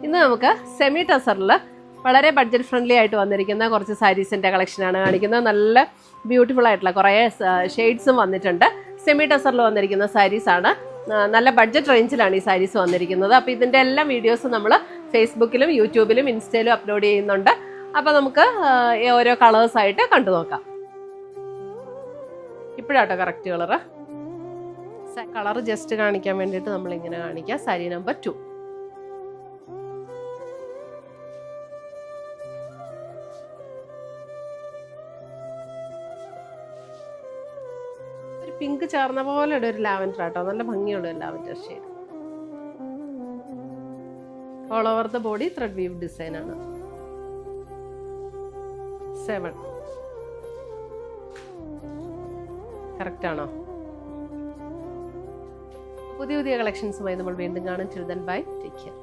ഇന്ന് നമുക്ക് സെമി ടസറിൽ വളരെ ബഡ്ജറ്റ് ഫ്രണ്ട്ലി ആയിട്ട് വന്നിരിക്കുന്ന കുറച്ച് സാരീസിൻ്റെ കളക്ഷനാണ് കാണിക്കുന്നത്. നല്ല ബ്യൂട്ടിഫുൾ ആയിട്ടുള്ള കുറേ ഷെയ്ഡ്സും വന്നിട്ടുണ്ട്. സെമി ടസറിൽ വന്നിരിക്കുന്ന സാരീസാണ്. നല്ല ബഡ്ജറ്റ് റേഞ്ചിലാണ് ഈ സാരീസ് വന്നിരിക്കുന്നത്. അപ്പോൾ ഇതിൻ്റെ എല്ലാ വീഡിയോസും നമ്മൾ ഫേസ്ബുക്കിലും യൂട്യൂബിലും ഇൻസ്റ്റയിലും അപ്ലോഡ് ചെയ്യുന്നുണ്ട്. അപ്പോൾ നമുക്ക് ഓരോ കളേഴ്സായിട്ട് കണ്ടു നോക്കാം. ഇപ്പോഴാട്ടോ കറക്റ്റ് കളർ ജസ്റ്റ് കാണിക്കാൻ വേണ്ടിയിട്ട് നമ്മളിങ്ങനെ കാണിക്കാം. സാരി നമ്പർ 2. ഒരു പിങ്ക് ചേർന്ന പോലെ ഒരു ലാവൻഡർ ആട്ടോ, നല്ല ഭംഗിയുള്ള ഒരു lavender shade. All over the body thread we've design ആണ്. 7 കറക്റ്റ് ആണോ? പുതിയ കളക്ഷൻസുമായി നമ്മൾ വീണ്ടും കാണും. Till then, bye. Take care.